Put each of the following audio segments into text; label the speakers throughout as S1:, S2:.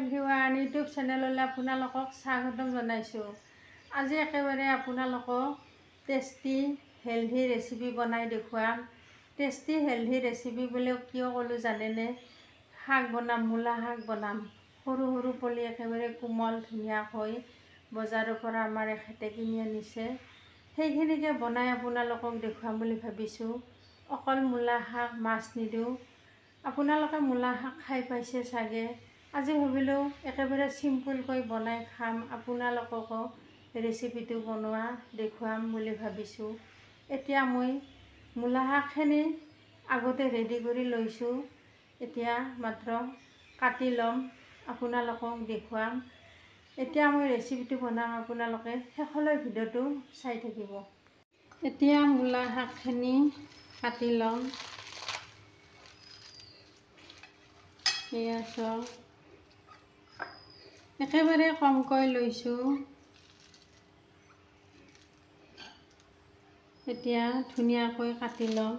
S1: Everyone YouTube চেনেললৈ আপোনালোকক স্বাগতম জনাইছোঁ। আজি একেবাৰে আপোনালোকক টেষ্টি হেল্ডি ৰেচিপি বনাই দেখুৱাম। টেষ্টি হেল্ডি ৰেচিপি বুলি কিয় ক'লোঁ জানেনে? শাক বনাম, মূলা শাক বনাম। সৰু সৰু পুলি একেবাৰে কোমল ধুনীয়াকৈ বজাৰৰ পৰা আমাৰ এখেতে কিনি আনিছে। সেইখিনিকে বনাই আপোনালোকক দেখুৱাম বুলি ভাবিছোঁ। অকল মূলা শাক, মাছ নিদিওঁ। আপোনালোকে মূলা শাক খাই পাইছে চাগে। আজি ভাবিলোঁ একেবাৰে চিম্পুলকৈ বনাই খাম, আপোনালোককো ৰেচিপিটো বনোৱা দেখুৱাম বুলি ভাবিছোঁ। এতিয়া মই মূলা শাকখিনি আগতে ৰেডি কৰি লৈছোঁ। এতিয়া মাত্ৰ কাটি ল'ম, আপোনালোকক দেখুৱাম। এতিয়া মই ৰেচিপিটো বনাম, আপোনালোকে শেষলৈ ভিডিঅ'টো চাই থাকিব। এতিয়া মূলা শাকখিনি কাটি ল'ম। এয়া চাওক, একেবাৰে কমকৈ লৈছোঁ। এতিয়া ধুনীয়াকৈ কাটি ল'ম।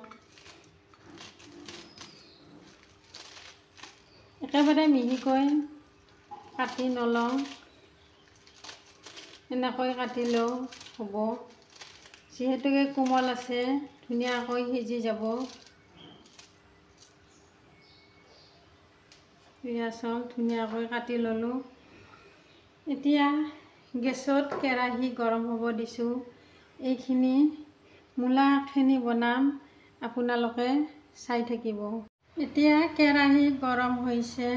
S1: একেবাৰে মিহিকৈ কাটি নলওঁ, এনেকৈ কাটিলেও হ'ব। যিহেতুকে কোমল আছে, ধুনীয়াকৈ সিজি যাব। এয়া চাওক, ধুনীয়াকৈ কাটি ল'লোঁ। এতিয়া গেছত কেৰাহী গৰম হ'ব দিছোঁ। এইখিনি মূলা শাকখিনি বনাম, আপোনালোকে চাই থাকিব। এতিয়া কেৰাহী গৰম হৈছে,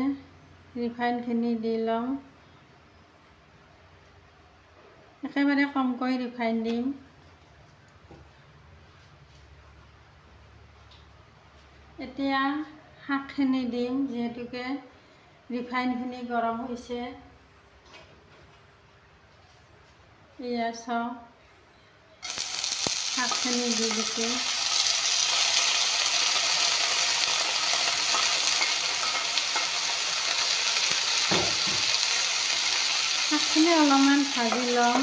S1: ৰিফাইনখিনি দি লওঁ। একেবাৰে কমকৈ ৰিফাইন দিম। এতিয়া শাকখিনি দিম, যিহেতুকে ৰিফাইনখিনি গৰম হৈছে। এয়া চাওক, শাকখিনি দি দিছোঁ। শাকখিনি অলপমান ভাজি ল'ম।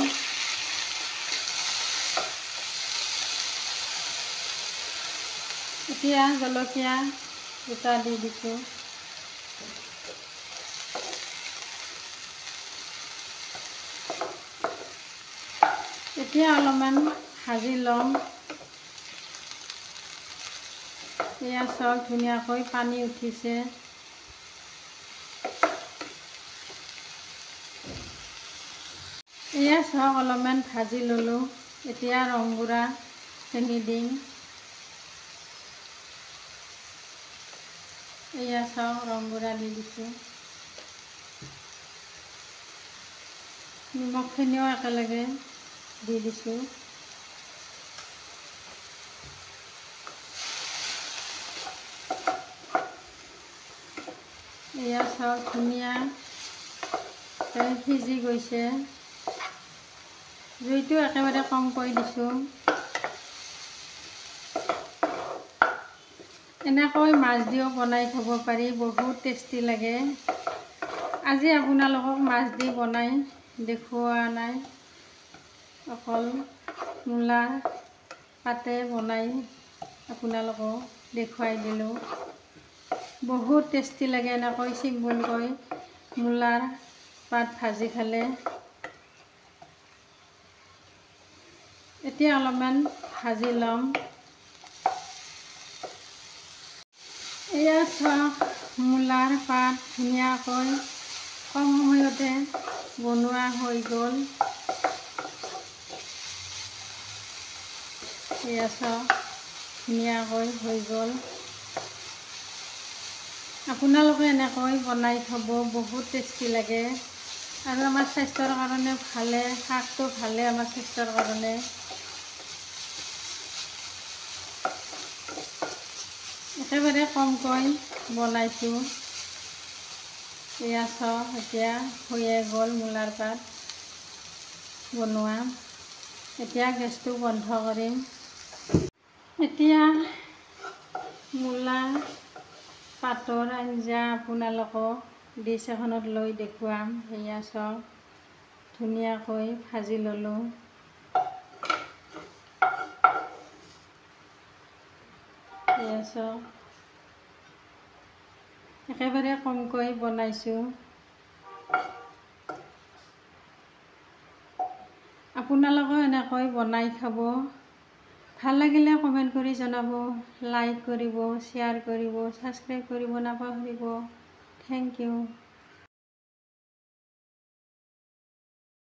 S1: এতিয়া জলকীয়া দুটা দি দিছোঁ। এতিয়া অলপমান ভাজি ল'ম। এয়া চাওক, ধুনীয়াকৈ পানী উঠিছে। এয়া চাওক, অলপমান ভাজি ল'লোঁ। এতিয়া ৰংগুড়াখিনি দিম। এয়া চাওক, ৰংগুড়া দি দিছোঁ। নিমখখিনিও একেলগে দি দিছোঁ। এয়া চাওক, ধুনীয়াকৈ সিজি গৈছে। জুইটো একেবাৰে কমকৈ দিছোঁ। এনেকৈ মাছ দিও বনাই খাব পাৰি, বহুত টেষ্টি লাগে। আজি আপোনালোকক মাছ দি বনাই দেখুওৱা নাই, অকল মূলা পাতে বনাই আপোনালোকক দেখুৱাই দিলোঁ। বহুত টেষ্টি লাগে এনেকৈ চিম্পুলকৈ মূলাৰ পাত ভাজি খালে। এতিয়া অলপমান ভাজি ল'ম। এয়া চাওক, মূলাৰ পাত ধুনীয়াকৈ কম সময়তে বনোৱা হৈ গ'ল। এয়া চাওক, ধুনীয়াকৈ হৈ গ'ল। আপোনালোকে এনেকৈ বনাই খাব, বহুত টেষ্টি লাগে। আৰু আমাৰ স্বাস্থ্যৰ কাৰণে ভালে, শাকটো ভালে আমাৰ স্বাস্থ্যৰ কাৰণে। একেবাৰে কমকৈ বনাইছোঁ। এয়া চাওক, এতিয়া হৈয়ে গ'ল মূলাৰ পাত বনোৱা। এতিয়া গেছটো বন্ধ কৰিম। এতিয়া মূলা পাতৰ আঞ্জা আপোনালোকক ডিছ এখনত লৈ দেখুৱাম। এয়া চাওক, ধুনীয়াকৈ ভাজি ল'লোঁ। এয়া চাওক, একেবাৰে কমকৈ বনাইছোঁ। আপোনালোকেও এনেকৈ বনাই খাব। ভাল লাগিলে কমেণ্ট কৰি জনাব, লাইক কৰিব, শ্বেয়াৰ কৰিব, ছাবস্ক্ৰাইব কৰিব নাপাহৰিব। Thank U.